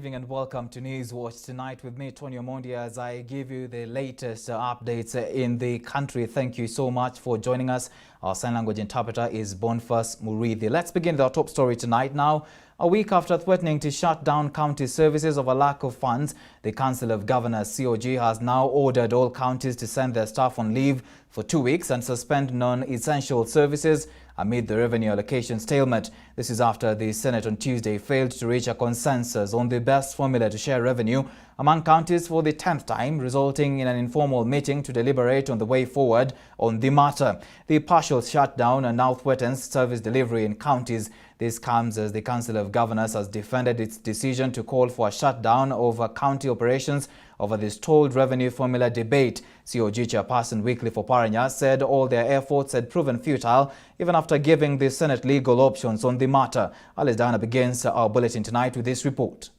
evening and welcome to News Watch tonight with me, Tony OMONDI, as I give you the latest updates in the country. Thank you so much for joining us. Our sign language interpreter is Boniface Murithi. Let's begin with our top story tonight. Now, a week after threatening to shut down county services over lack of funds, the Council of Governors (COG) has now ordered all counties to send their staff on leave for 2 weeks and suspend non-essential services amid the revenue allocation stalemate. This is after the Senate on Tuesday failed to reach a consensus on the best formula to share revenue among counties for the 10th time, resulting in an informal meeting to deliberate on the way forward on the matter. The partial shutdown now threatens service delivery in counties. This comes as the Council of Governors has defended its decision to call for a shutdown of county operations over the stalled revenue formula debate. COG Chairperson Wycliffe Oparanya said all their efforts had proven futile even after giving the Senate legal options on the matter. Alice Diana begins our bulletin tonight with this report.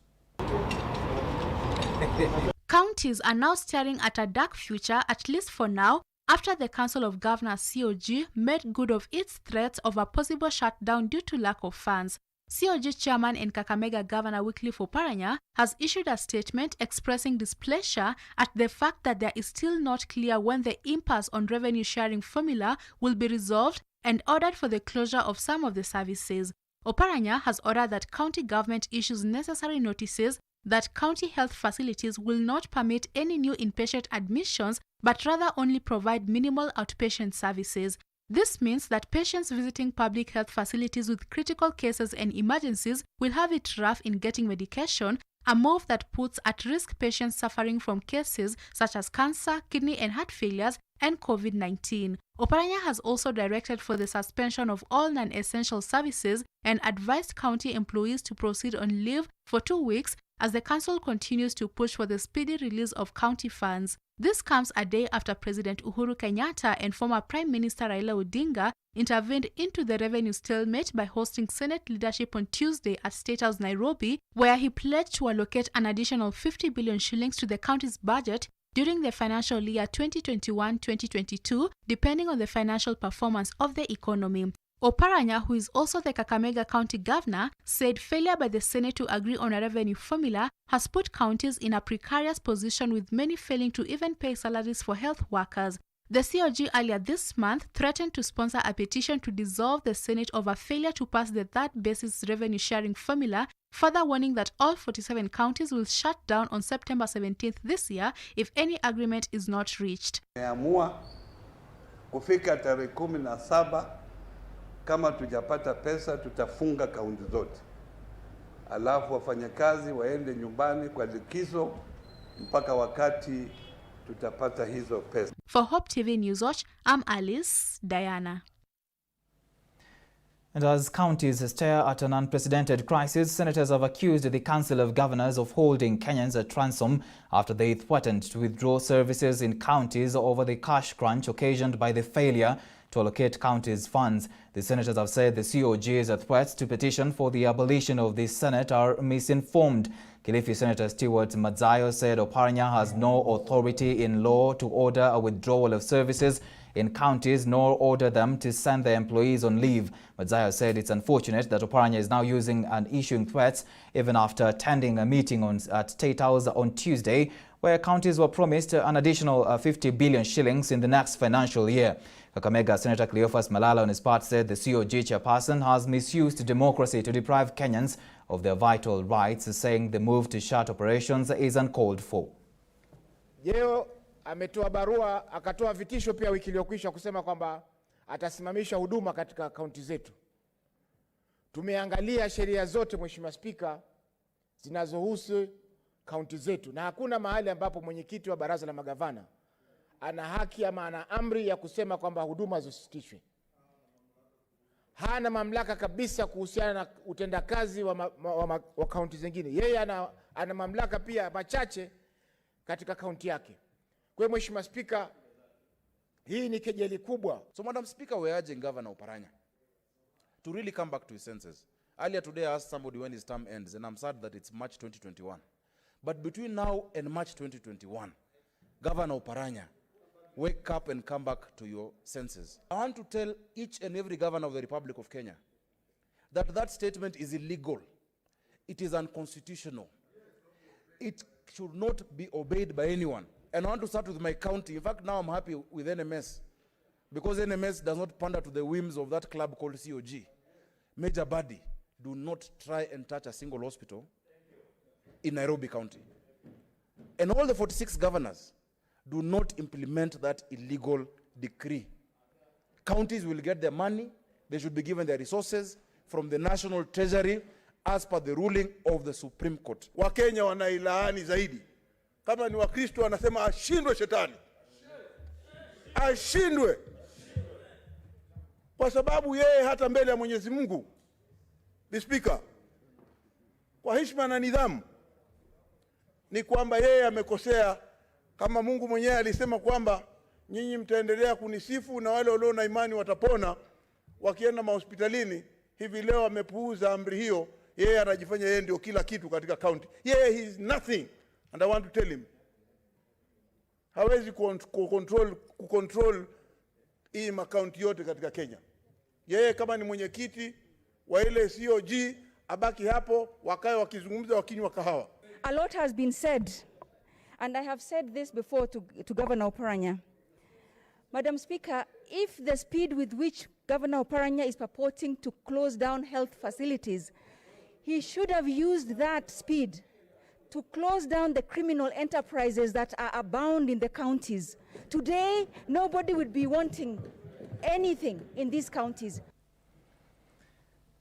Counties are now staring at a dark future, at least for now, after the Council of Governors (COG) made good of its threats of a possible shutdown due to lack of funds. COG Chairman and Kakamega Governor Wycliffe Oparanya has issued a statement expressing displeasure at the fact that there is still not clear when the impasse on revenue sharing formula will be resolved, and ordered for the closure of some of the services. Oparanya has ordered that county government issues necessary notices that county health facilities will not permit any new inpatient admissions but rather only provide minimal outpatient services. This means that patients visiting public health facilities with critical cases and emergencies will have it rough in getting medication, a move that puts at risk patients suffering from cases such as cancer, kidney and heart failures, and COVID-19. Oparanya has also directed for the suspension of all non-essential services and advised county employees to proceed on leave for 2 weeks as the council continues to push for the speedy release of county funds. This comes a day after President Uhuru Kenyatta and former Prime Minister Raila Odinga intervened into the revenue stalemate by hosting Senate leadership on Tuesday at State House, Nairobi, where he pledged to allocate an additional 50 billion shillings to the county's budget during the financial year 2021-2022, depending on the financial performance of the economy. Oparanya, who is also the Kakamega County Governor, said failure by the Senate to agree on a revenue formula has put counties in a precarious position, with many failing to even pay salaries for health workers. The COG earlier this month threatened to sponsor a petition to dissolve the Senate over failure to pass the third basis revenue sharing formula, further warning that all 47 counties will shut down on September 17th this year if any agreement is not reached. Tumeamua kufika tarehe 17, kama tujapata pesa tutafunga kaunti zote. Alafu wafanyakazi waende nyumbani kwa likizo mpaka wakati tutapata hizo pesa. For Hope TV News Watch, I'm Alice Diana. And as counties stare at an unprecedented crisis, senators have accused the Council of Governors of holding Kenyans at ransom after they threatened to withdraw services in counties over the cash crunch occasioned by the failure to allocate counties' funds. The senators have said the COG's threats to petition for the abolition of the Senate are misinformed. Kilifi Senator Stewart Madzayo said Oparanya has no authority in law to order a withdrawal of services in counties, nor order them to send their employees on leave. Madzayo said it's unfortunate that Oparanya is now using and issuing threats even after attending a meeting at State House on Tuesday, where counties were promised an additional 50 billion shillings in the next financial year. Kakamega Senator Cleophas Malala on his part said the COG chairperson has misused democracy to deprive Kenyans of their vital rights, saying the move to shut operations is uncalled for. Yeo ametoa barua, akatoa vitisho pia wiki iliyokwisha kusema kwamba atasimamisha huduma katika kaunti zetu. Tumeangalia sheria zote, Mheshimiwa Spika, zinazohusu kaunti zetu, na hakuna mahali ambapo mwenyekiti wa baraza la magavana ana haki ama ana amri ya kusema kwamba huduma zisitishwe. Hana mamlaka kabisa kuhusiana na utendakazi wa kaunti zingine. Yeye ana mamlaka pia machache katika kaunti yake. Kwa hiyo Mheshimiwa Spika, hii ni kejeli kubwa. So Madam Speaker, we're urging Governor Oparanya to really come back to his senses. Earlier today I asked somebody when his term ends, and I'm sad that it's March 2021. But between now and March 2021, Governor Oparanya, wake up and come back to your senses. I want to tell each and every governor of the Republic of Kenya that that statement is illegal. It is unconstitutional. it should not be obeyed by anyone. And I want to start with my county. In fact, now I'm happy with NMS, because NMS does not pander to the whims of that club called COG. Major Badi, do not try and touch a single hospital in Nairobi County. And all the 46 governors do not implement that illegal decree. Counties will get their money. They should be given their resources from the National Treasury as per the ruling of the Supreme Court. Wakenya wanailaani zaidi. Kama ni Wakristo wanasema ashindwe shetani. Ashindwe. Kwa sababu yeye hata mbele ya Mwenyezi Mungu, the Speaker, kwa heshima na nidhamu, ni kwamba yeye amekosea. Kama Mungu mwenyewe alisema kwamba nyinyi mtaendelea kunisifu na wale walio na imani watapona wakienda mahospitalini, hivi leo amepuuza amri hiyo. Yeye anajifanya yeye ndio kila kitu katika county. Yeye he is nothing, and I want to tell him, hawezi kucontrol hii makaunti yote katika Kenya. Yeye kama ni mwenyekiti wa ile COG, abaki hapo wakae wakizungumza wakinywa kahawa. A lot has been said, and I have said this before to Governor Oparanya. Madam Speaker, if the speed with which Governor Oparanya is purporting to close down health facilities, he should have used that speed to close down the criminal enterprises that are abound in the counties. Today, nobody would be wanting anything in these counties.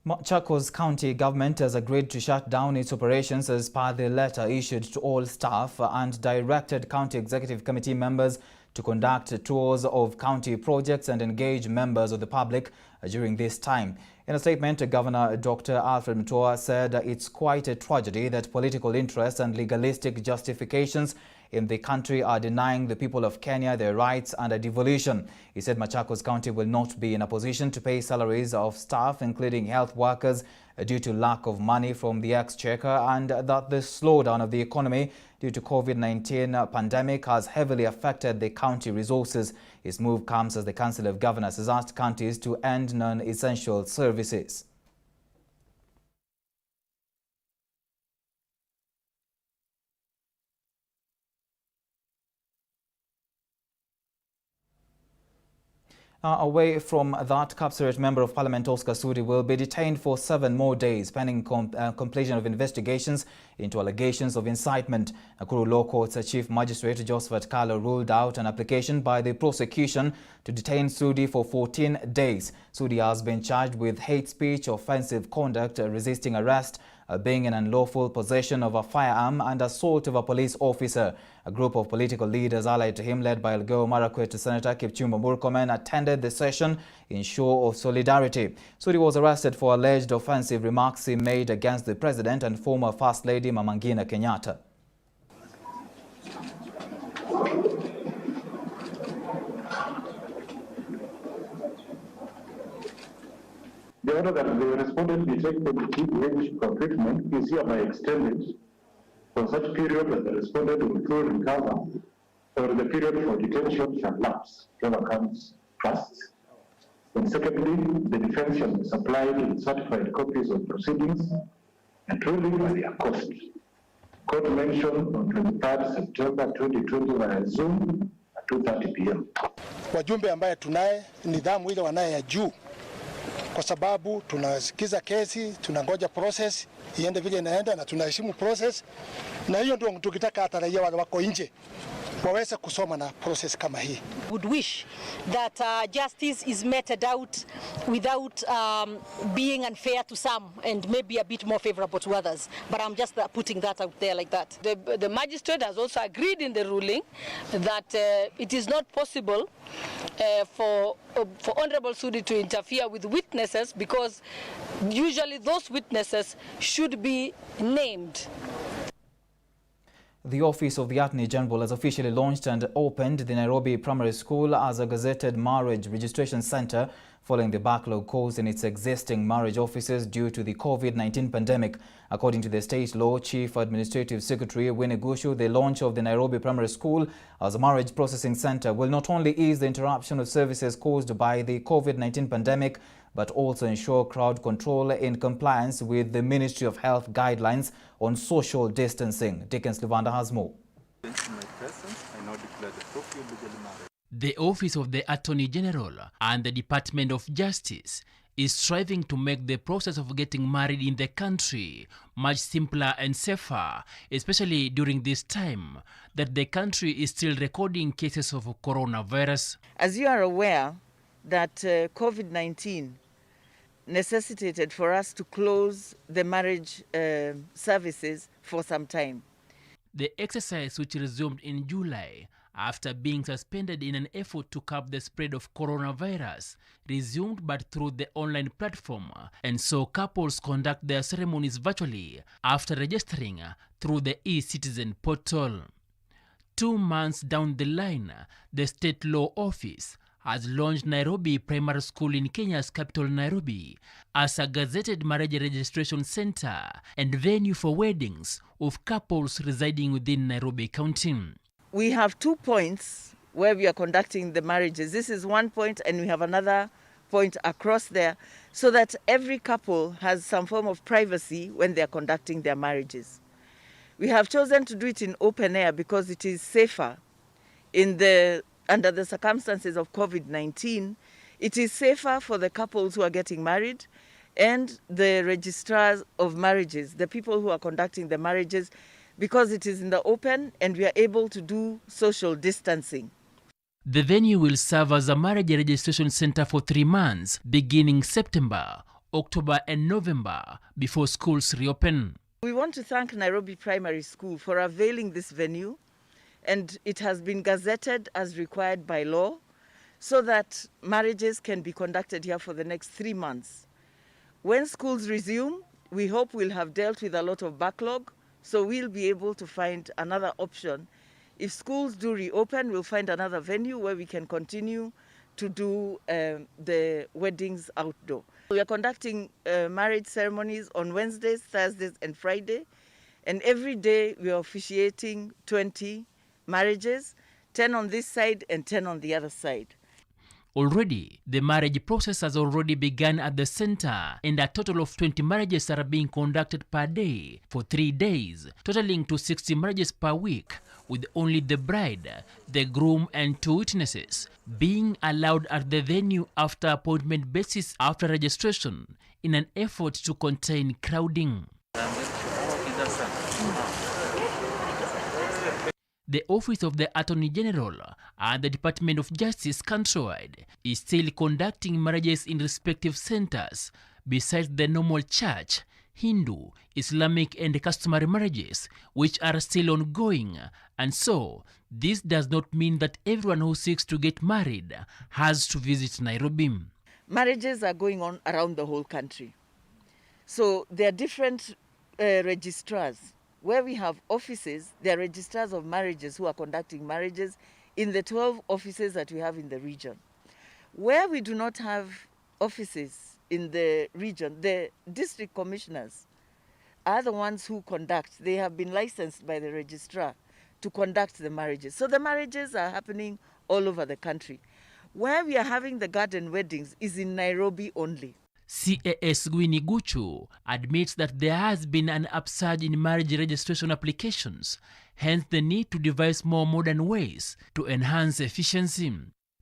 Machakos County government has agreed to shut down its operations as per the letter issued to all staff and directed county executive committee members to conduct tours of county projects and engage members of the public during this time. In a statement, Governor Dr. Alfred Mutua said it's quite a tragedy that political interests and legalistic justifications in the country are denying the people of Kenya their rights under devolution. He said Machakos County will not be in a position to pay salaries of staff, including health workers, due to lack of money from the exchequer, and that the slowdown of the economy due to COVID-19 pandemic has heavily affected the county resources. His move comes as the Council of Governors has asked counties to end non-essential services. Away from that, Kapseret Member of Parliament Oscar Sudi will be detained for 7 more days pending completion of investigations into allegations of incitement. Nakuru Law Court's Chief Magistrate Josephat Kalo ruled out an application by the prosecution to detain Sudi for 14 days. Sudi has been charged with hate speech, offensive conduct, resisting arrest, being in unlawful possession of a firearm, and assault of a police officer. A group of political leaders allied to him, led by Elgeyo Marakwet Senator Kipchumba Murkomen, attended the session in show of solidarity. Sudi was arrested for alleged offensive remarks he made against the President and former First Lady Mama Ngina Kenyatta. The order that the respondent be taken to keep for treatment is hereby extended for such period that the respondent will fully recover, or the period for detention shall lapse, whoever comes first. And secondly, the defense shall be supplied with certified copies of proceedings and ruling by their cost. Court mentioned on 23rd September 2020 via Zoom at 2:30 p.m. Wajumbe ambaye tunaye nidhamu ile wanaye ya juu, kwa sababu tunasikiza kesi, tunangoja process iende vile inaenda na tunaheshimu process, na hiyo ndio tukitaka hata raia wako nje waweze kusoma na process kama hii. Would wish that justice is meted out without being unfair to some and maybe a bit more favorable to others, but I'm just putting that out there like that. The magistrate has also agreed in the ruling that it is not possible for Honorable Sudi to interfere with witnesses, because usually those witnesses should be named. The Office of the Attorney General has officially launched and opened the Nairobi Primary School as a gazetted marriage registration center following the backlog caused in its existing marriage offices due to the COVID-19 pandemic. According to the State Law Chief Administrative Secretary Winnie Gushu, the launch of the Nairobi Primary School as a marriage processing center will not only ease the interruption of services caused by the COVID-19 pandemic, but also ensure crowd control in compliance with the Ministry of Health guidelines on social distancing. Dickens Luvanda has more. The Office of the Attorney General and the Department of Justice is striving to make the process of getting married in the country much simpler and safer, especially during this time that the country is still recording cases of coronavirus. As you are aware that COVID-19 necessitated for us to close the marriage services for some time. The exercise, which resumed in July after being suspended in an effort to curb the spread of coronavirus, resumed but through the online platform, and so couples conduct their ceremonies virtually after registering through the e-citizen portal. 2 months down the line, the State Law Office has launched Nairobi Primary School in Kenya's capital Nairobi as a gazetted marriage registration center and venue for weddings of couples residing within Nairobi County. We have 2 points where we are conducting the marriages. This is one point and we have another point across there so that every couple has some form of privacy when they are conducting their marriages. We have chosen to do it in open air because it is safer under the circumstances of COVID-19. It is safer for the couples who are getting married and the registrars of marriages, the people who are conducting the marriages, because it is in the open and we are able to do social distancing. The venue will serve as a marriage registration center for 3 months, beginning September, October and November, before schools reopen. We want to thank Nairobi Primary School for availing this venue, and it has been gazetted as required by law so that marriages can be conducted here for the next 3 months. When schools resume, we hope we'll have dealt with a lot of backlog, so we'll be able to find another option. If schools do reopen, we'll find another venue where we can continue to do the weddings outdoor. We are conducting marriage ceremonies on Wednesdays, Thursdays and Friday, and every day we are officiating 20 marriages, 10 on this side and 10 on the other side. Already, the marriage process has already begun at the center, and a total of 20 marriages are being conducted per day for 3 days, totaling to 60 marriages per week, with only the bride, the groom and 2 witnesses being allowed at the venue after appointment basis after registration in an effort to contain crowding. The Office of the Attorney General and the Department of Justice countrywide is still conducting marriages in respective centers besides the normal church, Hindu, Islamic and customary marriages, which are still ongoing. And so, this does not mean that everyone who seeks to get married has to visit Nairobi. Marriages are going on around the whole country. So there are different registrars. Where we have offices, there are registrars of marriages who are conducting marriages in the 12 offices that we have in the region. Where we do not have offices in the region, the district commissioners are the ones who conduct. They have been licensed by the registrar to conduct the marriages. So the marriages are happening all over the country. Where we are having the garden weddings is in Nairobi only. CAS Winnie Gushu admits that there has been an upsurge in marriage registration applications, hence the need to devise more modern ways to enhance efficiency.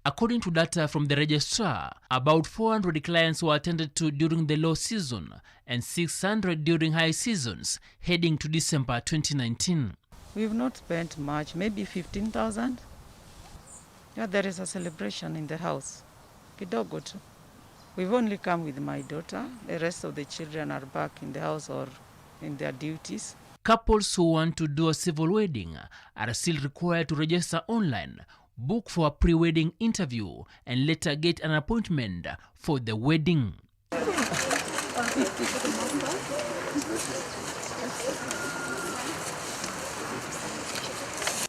According to data from the registrar, about 400 clients were attended to during the low season and 600 during high seasons, heading to December 2019. We've not spent much, maybe 15,000. Yeah, there is a celebration in the house. Kidogo tu. We've only come with my daughter. The rest of the children are back in the house or in their duties. Couples who want to do a civil wedding are still required to register online, book for a pre-wedding interview, and later get an appointment for the wedding.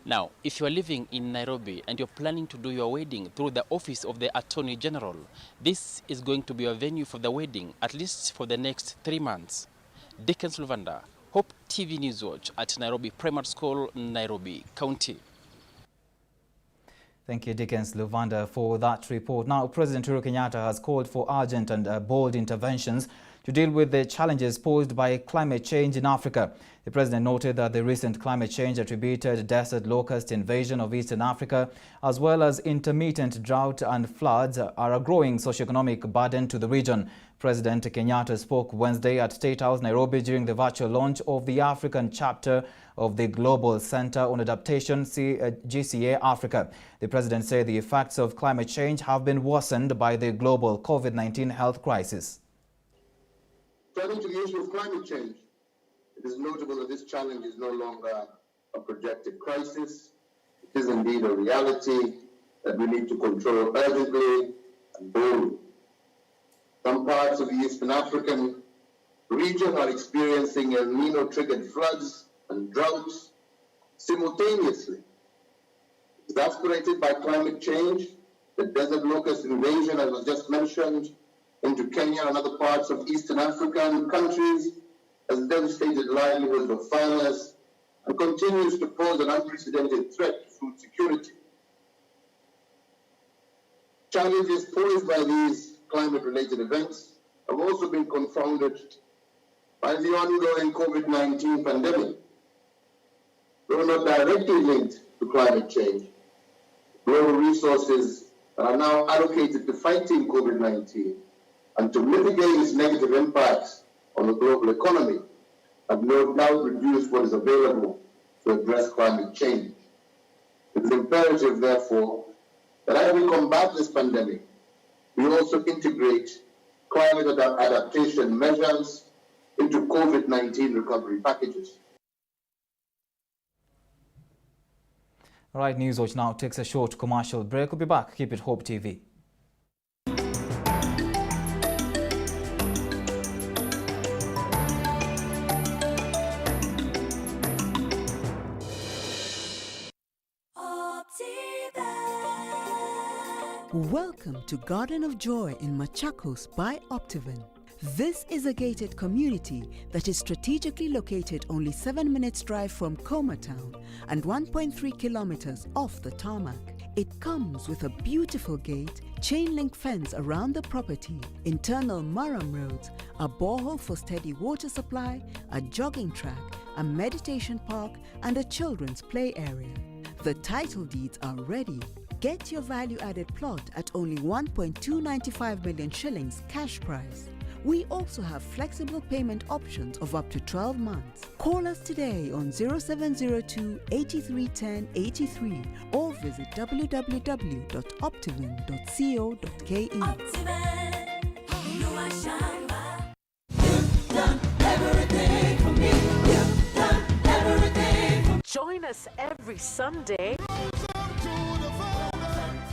Now, if you are living in Nairobi and you're planning to do your wedding through the office of the Attorney General, this is going to be a venue for the wedding, at least for the next 3 months. Dickens Luvanda, Hope TV News Watch at Nairobi Primary School, Nairobi County. Thank you, Dickens Luvanda, for that report. Now, President Uhuru Kenyatta has called for urgent and bold interventions to deal with the challenges posed by climate change in Africa. The president noted that the recent climate change attributed desert locust invasion of Eastern Africa, as well as intermittent drought and floods, are a growing socioeconomic burden to the region. President Kenyatta spoke Wednesday at State House, Nairobi, during the virtual launch of the African chapter of the Global Center on Adaptation, GCA Africa. The president said the effects of climate change have been worsened by the global COVID-19 health crisis. Turning to the issue of climate change, it is notable that this challenge is no longer a projected crisis. It is indeed a reality that we need to control urgently and boldly. Some parts of the Eastern African region are experiencing El Nino-triggered floods and droughts simultaneously. Exasperated by climate change, the desert locust invasion, as was just mentioned, into Kenya and other parts of Eastern African countries has devastated livelihoods of farmers and continues to pose an unprecedented threat to food security. Challenges posed by these climate-related events have also been confounded by the ongoing COVID-19 pandemic. Though not directly linked to climate change, global resources that are now allocated to fighting COVID-19 and to mitigate its negative impacts on the global economy have no doubt reduced what is available to address climate change. It is imperative, therefore, that as we combat this pandemic, we also integrate climate adaptation measures into COVID-19 recovery packages. All right, News Watch now takes a short commercial break. We'll be back. Keep it Hope TV. Welcome to Garden of Joy in Machakos by Optiven. This is a gated community that is strategically located only 7 minutes drive from Koma Town and 1.3 kilometers off the tarmac. It comes with a beautiful gate, chain link fence around the property, internal Maram roads, a borehole for steady water supply, a jogging track, a meditation park, and a children's play area. The title deeds are ready. Get your value-added plot at only 1.295 million shillings cash price. We also have flexible payment options of up to 12 months. Call us today on 0702 8310 83 or visit www.optiven.co.ke. Join us every Sunday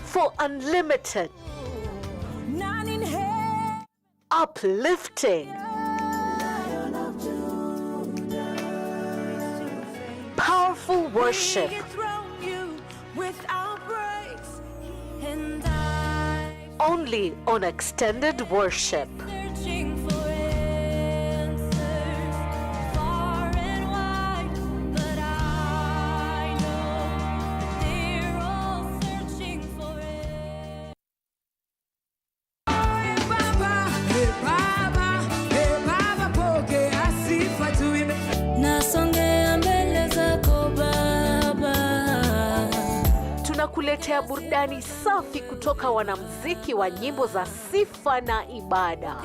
for unlimited, uplifting, powerful worship, only on Extended Worship. Tunakuletea burudani safi kutoka wanamuziki wa nyimbo za sifa na ibada,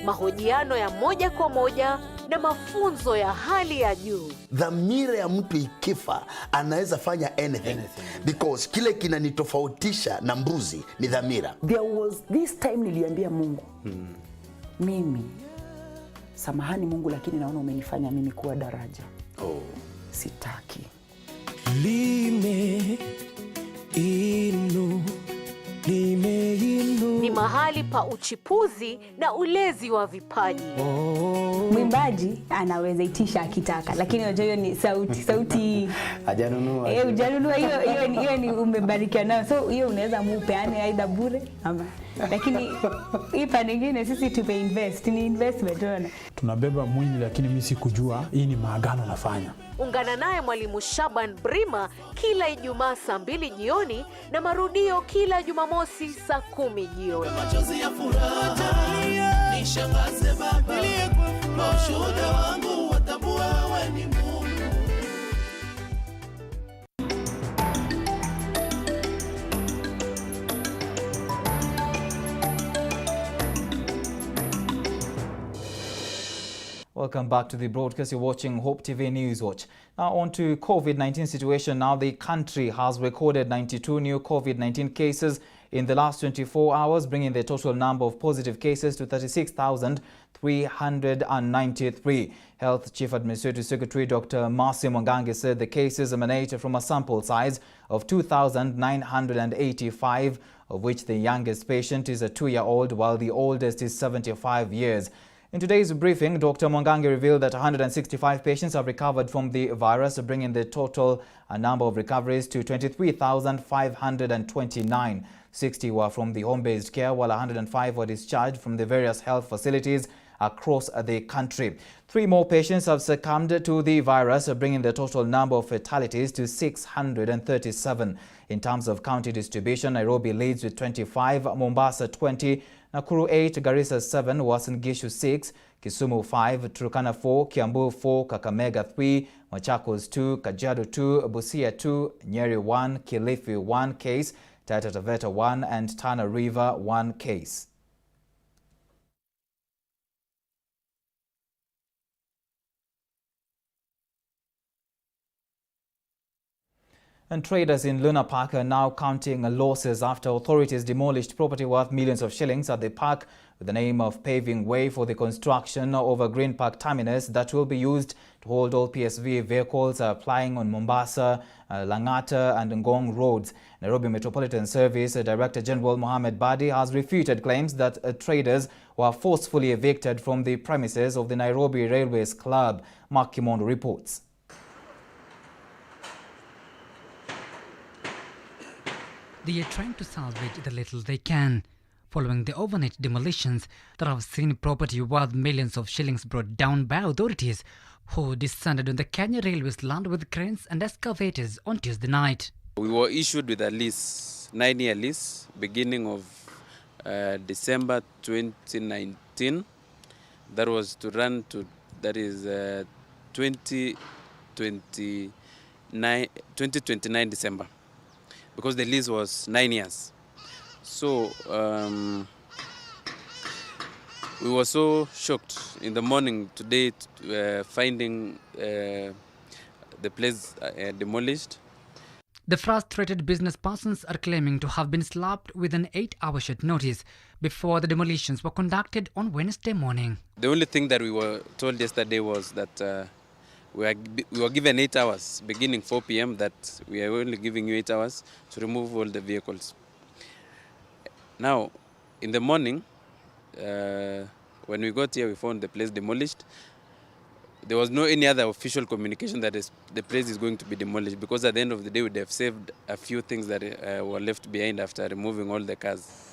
mahojiano ya moja kwa moja na mafunzo ya hali ya juu. Dhamira ya mtu ikifa anaweza fanya anything. Because kile kinanitofautisha na mbuzi ni dhamira. There was this time niliambia Mungu, mimi samahani Mungu, lakini naona umenifanya mimi kuwa daraja. Sitaki. Ni mahali pa uchipuzi na ulezi wa vipaji. Mwimbaji anaweza itisha akitaka, lakini unajua hiyo ni sauti Hajanunua. Hujanunua, hiyo ni umebarikiwa nayo. So hiyo unaweza mupeane aidha bure ama. Lakini hii pande nyingine sisi tumeinvest, ni investment ona. Tunabeba mwili lakini mimi sikujua hii ni maagano nafanya. Ungana naye Mwalimu Shaban Brima kila Ijumaa saa 2 jioni na marudio kila Jumamosi saa 10 jioni. Machozi ya furaha nishangaze baba, ushuhuda wangu watambua wewe ni Mungu. Welcome back to the broadcast. You're watching Hope TV News Watch. Now on to COVID-19 situation. Now the country has recorded 92 new COVID-19 cases in the last 24 hours, bringing the total number of positive cases to 36,393. Health Chief Administrative Secretary Dr. Mercy Mwangangi said the cases emanated from a sample size of 2,985, of which the youngest patient is a 2-year-old, while the oldest is 75 years. In today's briefing, Dr. Mwangangi revealed that 165 patients have recovered from the virus, bringing the total number of recoveries to 23,529. 60 were from the home-based care, while 105 were discharged from the various health facilities across the country. 3 more patients have succumbed to the virus, bringing the total number of fatalities to 637. In terms of county distribution, Nairobi leads with 25, Mombasa 20, Nakuru 8, Garissa 7, Uasin Gishu 6, Kisumu 5, Turkana 4, Kiambu 4, Kakamega 3, Machakos 2, Kajiado 2, Busia 2, Nyeri 1, Kilifi 1 case, Taita Taveta 1, and Tana River 1 case. And traders in Lunar Park are now counting losses after authorities demolished property worth millions of shillings at the park with the name of paving way for the construction of a Green Park terminus that will be used to hold all PSV vehicles plying on Mombasa, Lang'ata and Ngong roads. Nairobi Metropolitan Service Director General Mohammed Badi has refuted claims that traders were forcefully evicted from the premises of the Nairobi Railways Club. Mark Kimondo reports. They are trying to salvage the little they can, following the overnight demolitions that have seen property worth millions of shillings brought down by authorities who descended on the Kenya Railways land with cranes and excavators on Tuesday night. We were issued with a lease, 9-year lease, beginning of December 2019. That was to run to, that is 2029 December. Because the lease was 9 years. So we were so shocked in the morning today finding the place demolished. The frustrated business persons are claiming to have been slapped with an 8-hour short notice before the demolitions were conducted on Wednesday morning. The only thing that we were told yesterday was that we were given 8 hours, beginning 4 p.m., that we are only giving you 8 hours to remove all the vehicles. Now, in the morning, when we got here, we found the place demolished. There was no any other official communication that the place is going to be demolished, because at the end of the day, we would have saved a few things that were left behind after removing all the cars.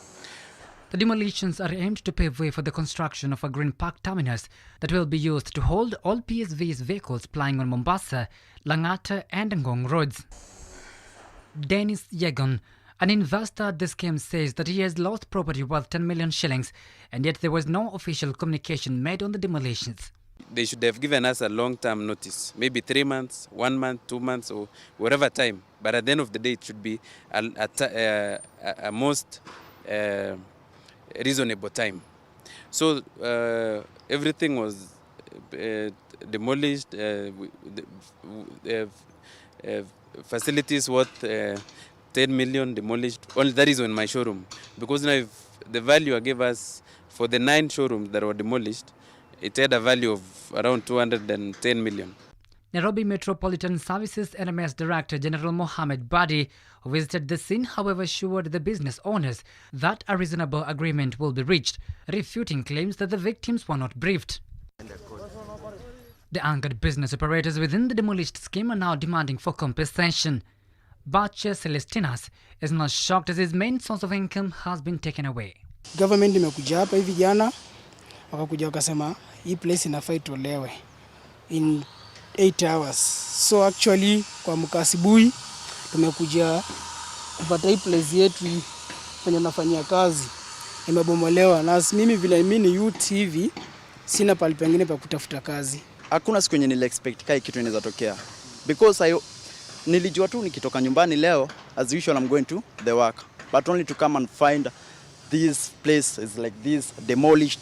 The demolitions are aimed to pave way for the construction of a Green Park terminus that will be used to hold all PSV's vehicles plying on Mombasa, Lang'ata and Ngong roads. Dennis Yegon, an investor at the scheme, says that he has lost property worth 10 million shillings, and yet there was no official communication made on the demolitions. They should have given us a long-term notice, maybe 3 months, 1 month, 2 months, or whatever time. But at the end of the day, it should be a most reasonable time. So everything was demolished. Facilities worth 10 million demolished. Only that is on my showroom, because now if the value I gave us for the 9 showrooms that were demolished, it had a value of around 210 million. Nairobi Metropolitan Services NMS Director General Mohammed Badi, who visited the scene, however, assured the business owners that a reasonable agreement will be reached, refuting claims that the victims were not briefed. The angered business operators within the demolished scheme are now demanding for compensation. Bache Celestinas is not shocked as his main source of income has been taken away. Government imekuja hapa hivi jana wakakuja wakasema hii place inafaa itolewe in 8 hours. So actually kwa mkasibui tumekuja kupata hii place yetu kwenye nafanyia kazi imebomolewa, na mimi vile mimi ni youth hivi sina pale pengine pa kutafuta kazi. Hakuna siku yenye nile expect kai kitu inaweza tokea because nilijua tu nikitoka nyumbani leo as usual I'm going to the work, but only to come and find this place is like this demolished.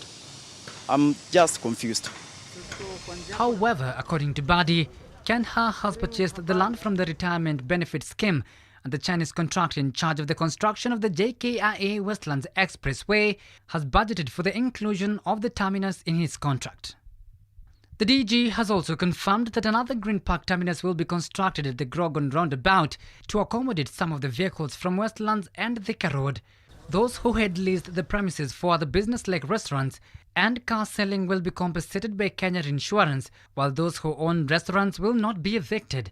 I'm just confused. However, according to Badi, Kenya has purchased the land from the retirement benefit scheme, and the Chinese contractor in charge of the construction of the JKIA Westlands Expressway has budgeted for the inclusion of the terminus in his contract. The DG has also confirmed that another Green Park terminus will be constructed at the Grogan roundabout to accommodate some of the vehicles from Westlands and Thika Road. Those who had leased the premises for other business like restaurants and car selling will be compensated by Kenya Insurance, while those who own restaurants will not be evicted.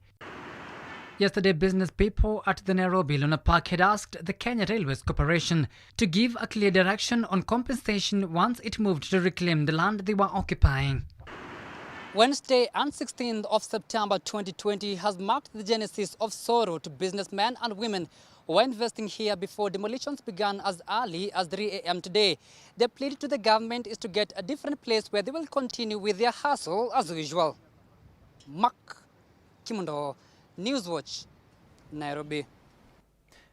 Yesterday, business people at the Nairobi Lunar Park had asked the Kenya Railways Corporation to give a clear direction on compensation once it moved to reclaim the land they were occupying. Wednesday and 16th of September 2020 has marked the genesis of sorrow to businessmen and women who were investing here before demolitions began as early as 3 a.m. today. Their plea to the government is to get a different place where they will continue with their hustle as usual. Mark Kimundo, Newswatch, Nairobi.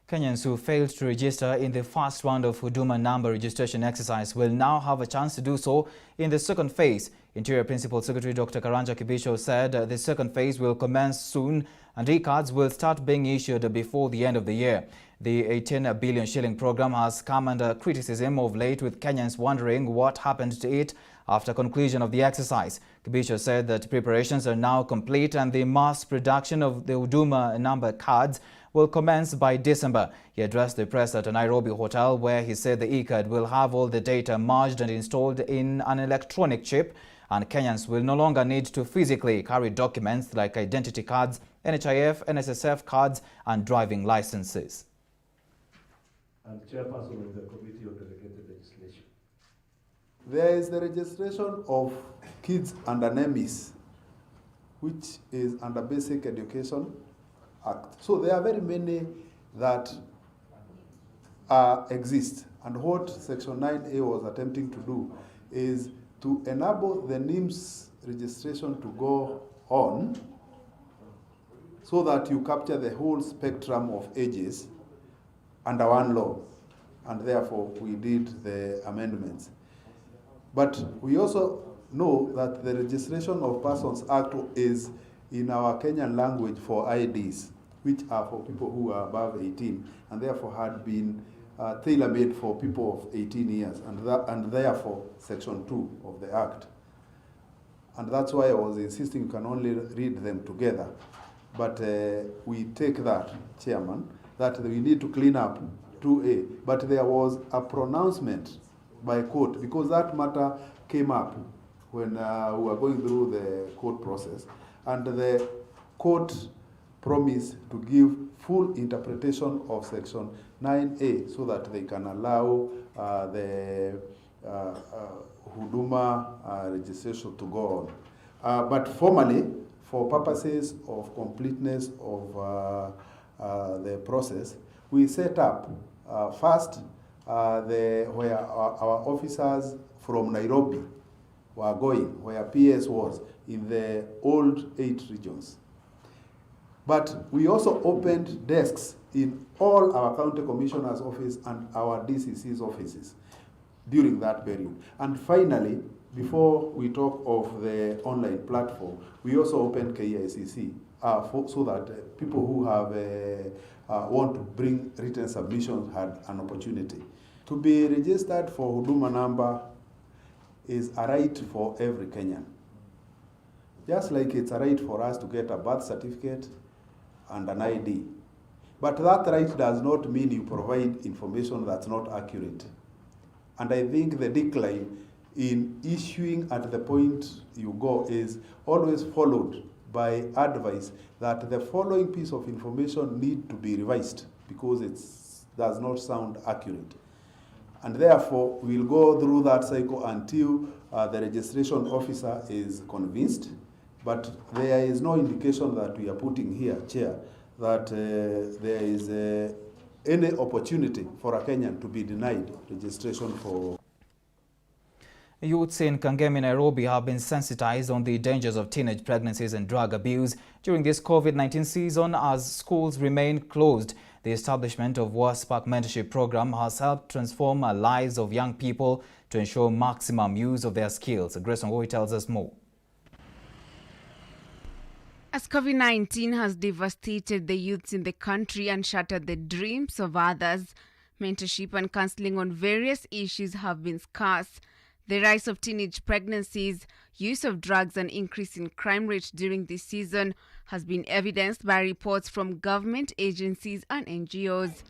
Kenyans who failed to register in the first round of HUDUMA number registration exercise will now have a chance to do so in the second phase. Interior Principal Secretary Dr. Karanja Kibisho said the second phase will commence soon and e-cards will start being issued before the end of the year. The 18 billion shilling program has come under criticism of late, with Kenyans wondering what happened to it after conclusion of the exercise. Kibisho said that preparations are now complete and the mass production of the HUDUMA number cards will commence by December. He addressed the press at a Nairobi hotel where he said the e-card will have all the data merged and installed in an electronic chip, and Kenyans will no longer need to physically carry documents like identity cards, NHIF, NSSF cards and driving licenses. And chairperson of the Committee on Delegated Legislation. There is the registration of kids under NEMIS, which is under Basic Education Act. So there are very many that exist. And what Section 9A was attempting to do is to enable the NIMS registration to go on so that you capture the whole spectrum of ages under one law. And therefore, we did the amendments. But we also know that the Registration of Persons Act is in our Kenyan language for IDs, which are for people who are above 18, and therefore had been tailor-made for people of 18 years, and therefore Section 2 of the Act. And that's why I was insisting you can only read them together. But we take that, Chairman, that we need to clean up 2A. But there was a pronouncement by court, because that matter came up when we were going through the court process, and the court promised to give full interpretation of Section 9A so that they can allow the HUDUMA registration to go on. But formally, for purposes of completeness of the process, we set up first where our officers from Nairobi were going, where PS was, in the old 8 regions. But we also opened desks in all our county commissioners' office and our DCC's offices during that period. And finally, before we talk of the online platform, we also opened KICC so that people who have want to bring written submissions had an opportunity. To be registered for HUDUMA number is a right for every Kenyan. Just like it's a right for us to get a birth certificate and an ID. But that right does not mean you provide information that's not accurate. And I think the decline in issuing at the point you go is always followed by advice that the following piece of information need to be revised because it does not sound accurate. And therefore, we'll go through that cycle until the registration officer is convinced. But there is no indication that we are putting here, Chair, that there is any opportunity for a Kenyan to be denied registration for. Youths in Kangemi, Nairobi have been sensitized on the dangers of teenage pregnancies and drug abuse during this COVID-19 season as schools remain closed. The establishment of WASPAC mentorship program has helped transform the lives of young people to ensure maximum use of their skills. Grace Ongoi tells us more. As COVID-19 has devastated the youths in the country and shattered the dreams of others, mentorship and counseling on various issues have been scarce. The rise of teenage pregnancies, use of drugs and increase in crime rate during this season has been evidenced by reports from government agencies and NGOs.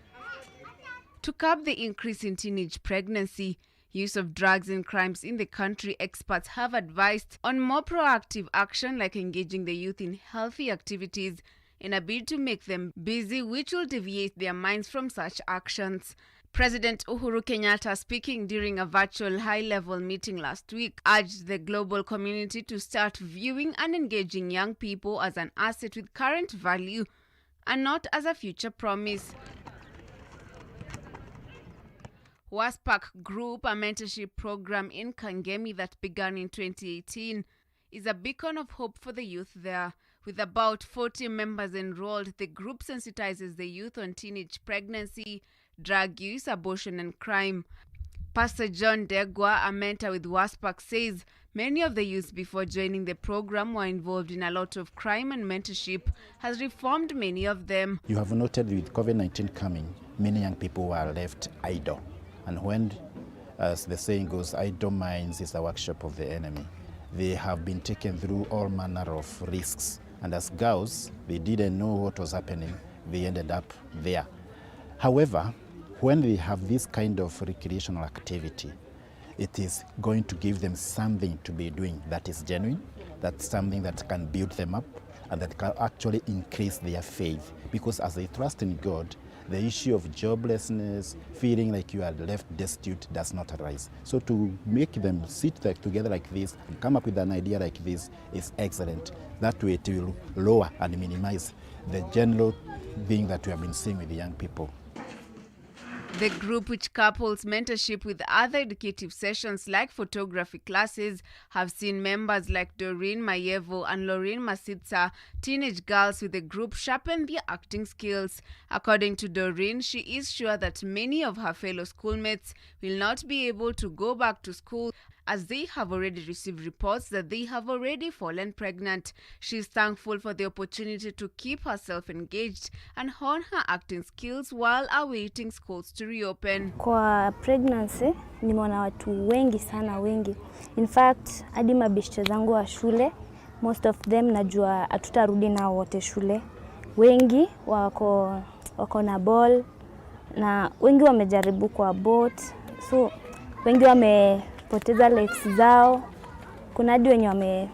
To curb the increase in teenage pregnancy, use of drugs and crimes in the country, experts have advised on more proactive action like engaging the youth in healthy activities in a bid to make them busy, which will deviate their minds from such actions. President Uhuru Kenyatta, speaking during a virtual high-level meeting last week, urged the global community to start viewing and engaging young people as an asset with current value and not as a future promise. WASPAC Group, a mentorship program in Kangemi that began in 2018, is a beacon of hope for the youth there. With about 40 members enrolled, the group sensitizes the youth on teenage pregnancy, drug use, abortion and crime. Pastor John Degwa, a mentor with WASPAC, says many of the youths before joining the program were involved in a lot of crime, and mentorship has reformed many of them. You have noted with COVID-19 coming, many young people were left idle. And when, as the saying goes, idle minds is the workshop of the enemy. They have been taken through all manner of risks. And as girls, they didn't know what was happening. They ended up there. However, when they have this kind of recreational activity, it is going to give them something to be doing that is genuine, that's something that can build them up, and that can actually increase their faith. Because as they trust in God, the issue of joblessness, feeling like you are left destitute does not arise. So to make them sit together like this and come up with an idea like this is excellent. That way it will lower and minimize the general thing that we have been seeing with the young people. The group, which couples mentorship with other educative sessions like photography classes, have seen members like Doreen Mayevo and Lorraine Masitsa, teenage girls with the group, sharpen their acting skills. According to Doreen, she is sure that many of her fellow schoolmates will not be able to go back to school as they have already received reports that they have already fallen pregnant. She is thankful for the opportunity to keep herself engaged and hone her acting skills while awaiting schools to reopen. Kwa pregnancy, nimeona watu wengi sana wengi. In fact, hadi mabeshte zangu wa shule, most of them najua hatutarudi nao wote shule. Wengi wako na ball na wengi wamejaribu kwa boat. So wengi wamepoteza lives zao. Kuna hadi wenye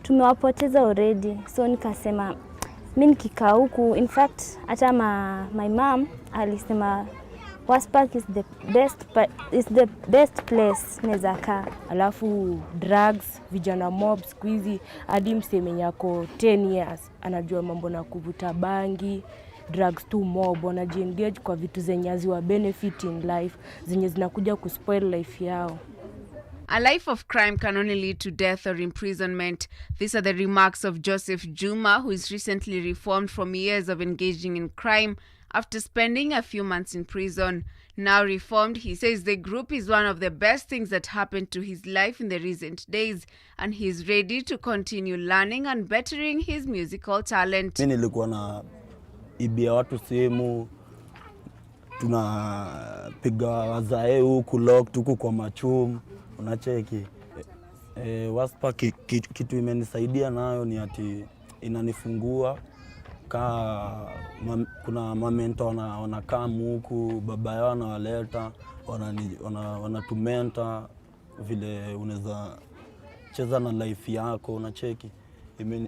tumewapoteza already. So nikasema mimi nikikaa huku, in fact hata my mom alisema WASPAC is the best place naweza kaa. Alafu drugs, vijana mob squeezy, hadi mseme yako 10 years anajua mambo na kuvuta bangi, drugs too mob, wanajiengage kwa vitu zenye haziwa benefit in life, zenye zinakuja kuspoil life yao. A life of crime can only lead to death or imprisonment. These are the remarks of Joseph Juma, who is recently reformed from years of engaging in crime after spending a few months in prison. Now reformed, he says the group is one of the best things that happened to his life in the recent days, and he is ready to continue learning and bettering his musical talent. Mimi nilikuwa na ibia watu sehemu, tunapiga wazae huku lock huku kwa machumu, unacheki. WASPAC kitu imenisaidia nayo ni ati inanifungua. Kuna mamento wanakaa huku, baba yao anawaleta, wanatumenta, vile unaweza cheza na life yako, unacheki.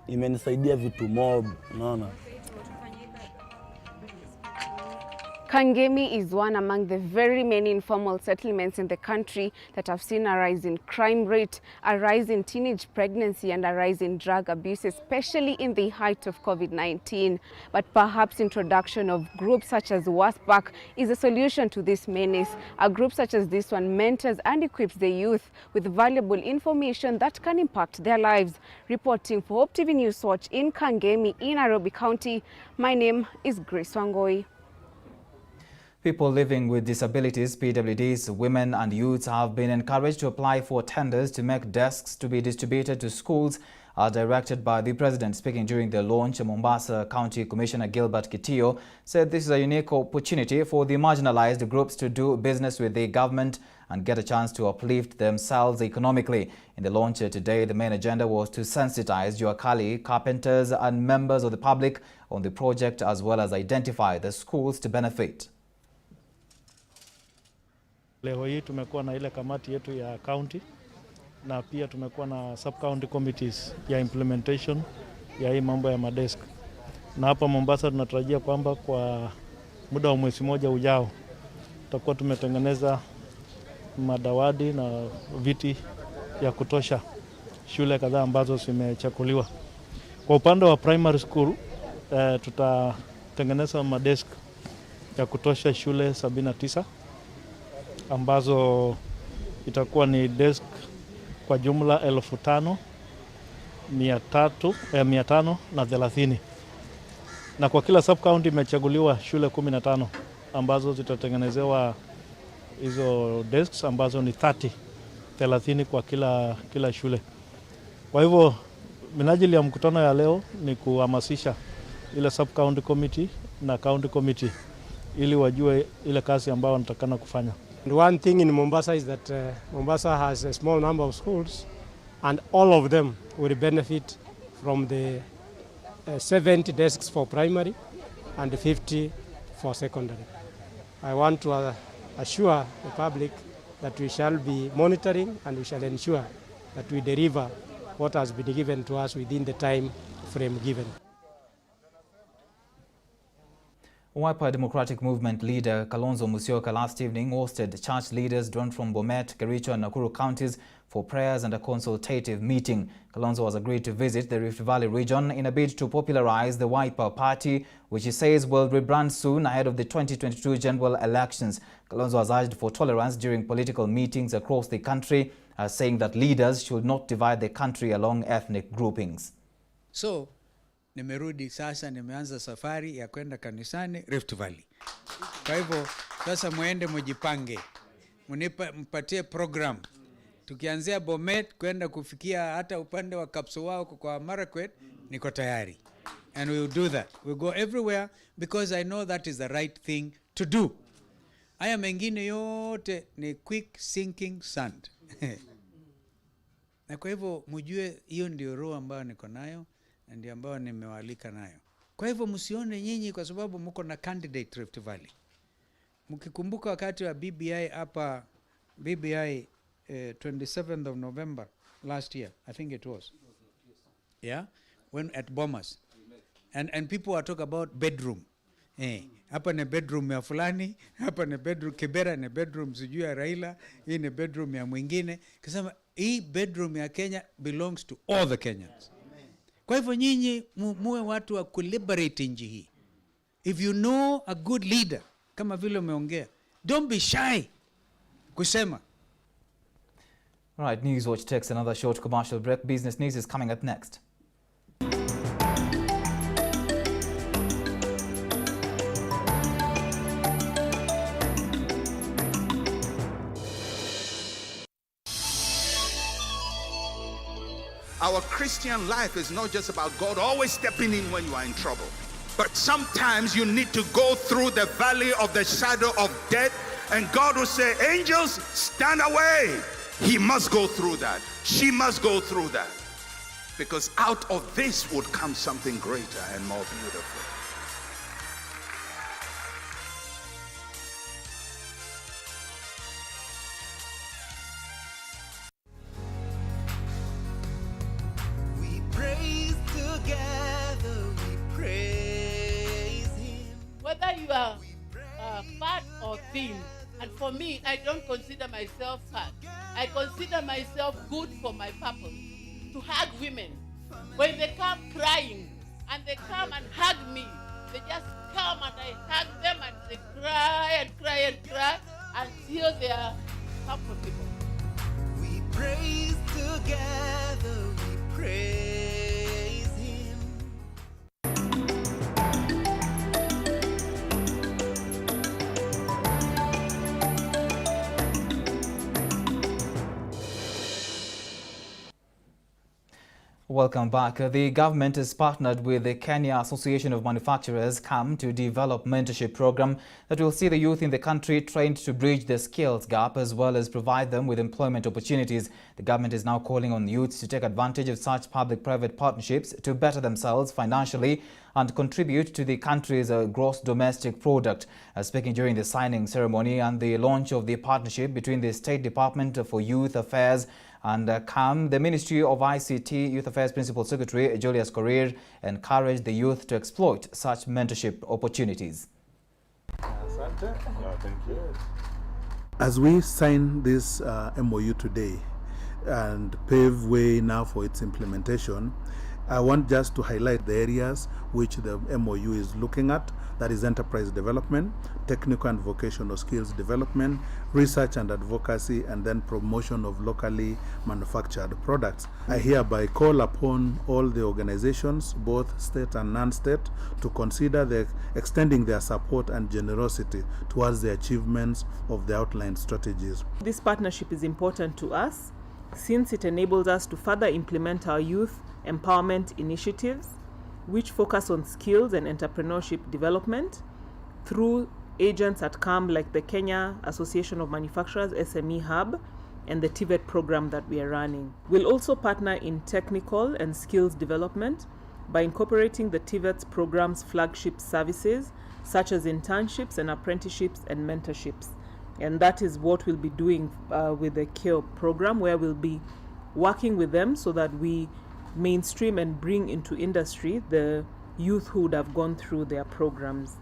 Imenisaidia vitu mob, unaona. Kangemi is one among the very many informal settlements in the country that have seen a rise in crime rate, a rise in teenage pregnancy, and a rise in drug abuse, especially in the height of COVID-19. But perhaps introduction of groups such as WASPAC is a solution to this menace. A group such as this one mentors and equips the youth with valuable information that can impact their lives. Reporting for Hope TV News Watch in Kangemi in Nairobi County, my name is Grace Wangoi. People living with disabilities, PWDs, women and youths have been encouraged to apply for tenders to make desks to be distributed to schools as directed by the President. Speaking during the launch, Mombasa County Commissioner Gilbert Kitio said this is a unique opportunity for the marginalized groups to do business with the government and get a chance to uplift themselves economically. In the launch today, the main agenda was to sensitize Juakali, carpenters and members of the public on the project, as well as identify the schools to benefit. Leo hii tumekuwa na ile kamati yetu ya county na pia tumekuwa na sub county committees ya implementation ya hii mambo ya madesk. Na hapa Mombasa tunatarajia kwamba kwa muda wa mwezi mmoja ujao tutakuwa tumetengeneza madawati na viti ya kutosha shule kadhaa ambazo zimechakuliwa. Kwa upande wa primary school tutatengeneza madesk ya kutosha shule 79 ambazo itakuwa ni desk kwa jumla 5,530 na kwa kila sub county imechaguliwa shule 15 ambazo zitatengenezewa hizo desks ambazo ni 30 kwa kila shule. Kwa hivyo minajili ya mkutano ya leo ni kuhamasisha ile sub county committee na county committee ili wajue ile kazi ambayo wanatakana kufanya. And one thing in Mombasa is that Mombasa has a small number of schools and all of them will benefit from the 70 desks for primary and 50 for secondary. I want to assure the public that we shall be monitoring and we shall ensure that we deliver what has been given to us within the time frame given. Wiper Democratic Movement leader Kalonzo Musyoka last evening hosted church leaders drawn from Bomet, Kericho and Nakuru counties for prayers and a consultative meeting. Kalonzo has agreed to visit the Rift Valley region in a bid to popularize the Wiper party, which he says will rebrand soon ahead of the 2022 general elections. Kalonzo has urged for tolerance during political meetings across the country, saying that leaders should not divide the country along ethnic groupings. So, nimerudi sasa, nimeanza safari ya kwenda kanisani Rift Valley. Kwa hivyo sasa muende mujipange, mpatie program. Tukianzia Bomet kwenda kufikia hata upande wa Kapsowao kwa Marakwet, niko tayari. And we will do that. We go everywhere because I know that is the right thing to do. Haya mengine yote ni quick sinking sand. Na kwa hivyo mjue hiyo ndio roho ambayo niko nayo. Ndio ambao nimewalika nayo. Kwa hivyo msione nyinyi kwa sababu mko na candidate Rift Valley. Mkikumbuka wakati wa BBI hapa, BBI 27th of November last year, I think it was. Yeah, when at Bomas. And people were talking about bedroom. Hapa ni bedroom ya fulani, hapa ni bedroom Kibera, ni bedroom sijui ya Raila, hii ni bedroom ya mwingine. Kasema hii bedroom ya Kenya belongs to all the Kenyans. Kwa hivyo nyinyi muwe watu wa kuliberate nchi hii. If you know a good leader, kama vile umeongea, don't be shy kusema. All right, News Watch takes another short commercial break. Business News is coming up next. Our Christian life is not just about God always stepping in when you are in trouble. But sometimes you need to go through the valley of the shadow of death, and God will say, angels, stand away. He must go through that. She must go through that. Because out of this would come something greater and more beautiful. you are fat or thin. And for me, I don't consider myself fat. I consider myself good for my purpose, to hug women. When they come crying and they come and hug me, they just come and I hug them and they cry and cry and cry until they are comfortable. We praise together, we praise him. Welcome back. The government has partnered with the Kenya Association of Manufacturers, KAM, to develop mentorship program that will see the youth in the country trained to bridge the skills gap as well as provide them with employment opportunities. The government is now calling on youths to take advantage of such public-private partnerships to better themselves financially and contribute to the country's gross domestic product. Speaking during the signing ceremony and the launch of the partnership between the State Department for Youth Affairs and KAM, the Ministry of ICT Youth Affairs Principal Secretary Julius Korir encouraged the youth to exploit such mentorship opportunities. As we sign this MOU today and pave way now for its implementation, I want just to highlight the areas which the MOU is looking at, that is enterprise development, technical and vocational skills development, research and advocacy, and then promotion of locally manufactured products. I hereby call upon all the organizations, both state and non-state, to consider extending their support and generosity towards the achievements of the outlined strategies. This partnership is important to us since it enables us to further implement our youth empowerment initiatives, which focus on skills and entrepreneurship development through agents at KAM like the Kenya Association of Manufacturers SME Hub and the TVET program that we are running. We'll also partner in technical and skills development by incorporating the TVET's program's flagship services such as internships and apprenticeships and mentorships. And that is what we'll be doing with the KEO program, where we'll be working with them so that we mainstream and bring into industry the youth who would have gone through their programs.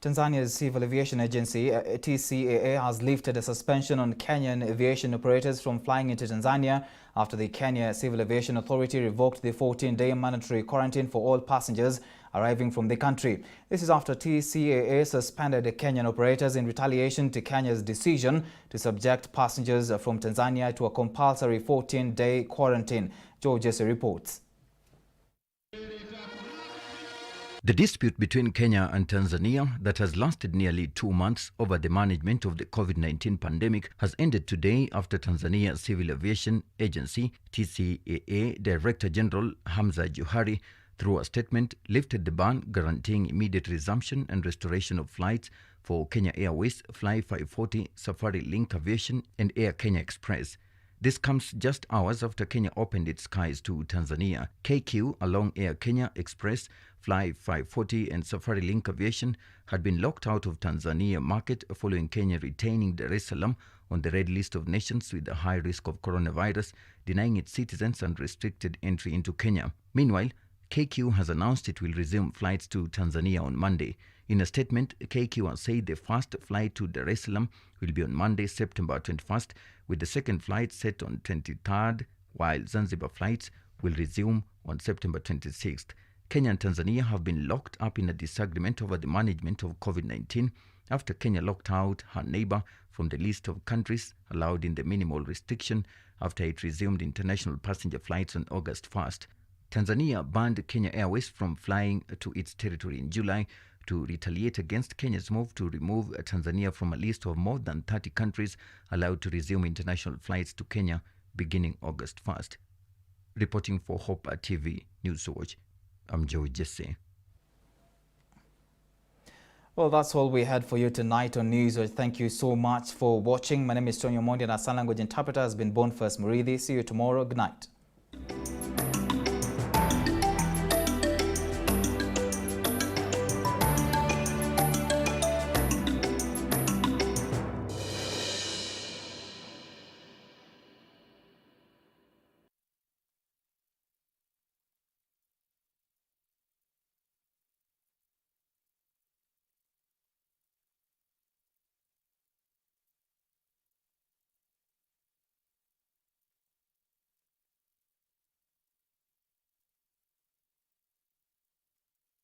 Tanzania's Civil Aviation Agency, TCAA, has lifted a suspension on Kenyan aviation operators from flying into Tanzania after the Kenya Civil Aviation Authority revoked the 14-day mandatory quarantine for all passengers arriving from the country. This is after TCAA suspended Kenyan operators in retaliation to Kenya's decision to subject passengers from Tanzania to a compulsory 14-day quarantine. Joe Jesse reports. The dispute between Kenya and Tanzania that has lasted nearly 2 months over the management of the COVID-19 pandemic has ended today after Tanzania Civil Aviation Agency, TCAA, Director General Hamza Johari, through a statement, lifted the ban guaranteeing immediate resumption and restoration of flights for Kenya Airways, Fly 540, Safari Link Aviation and Air Kenya Express. This comes just hours after Kenya opened its skies to Tanzania. KQ, along Air Kenya Express, Fly 540 and Safari Link Aviation had been locked out of Tanzania market following Kenya retaining Dar es Salaam on the red list of nations with a high risk of coronavirus, denying its citizens unrestricted entry into Kenya. Meanwhile, KQ has announced it will resume flights to Tanzania on Monday. In a statement, KQ has said the first flight to Dar es Salaam will be on Monday, September 21st, with the second flight set on 23rd, while Zanzibar flights will resume on September 26th. Kenya and Tanzania have been locked up in a disagreement over the management of COVID-19 after Kenya locked out her neighbor from the list of countries allowed in the minimal restriction after it resumed international passenger flights on August 1st. Tanzania banned Kenya Airways from flying to its territory in July to retaliate against Kenya's move to remove Tanzania from a list of more than 30 countries allowed to resume international flights to Kenya beginning August 1st. Reporting for Hope TV News Watch, I'm Joe Jesse. Well, that's all we had for you tonight on News Watch. Thank you so much for watching. My name is Tony OMONDI and our sign language interpreter has been Boniface Murithi. See you tomorrow. Good night.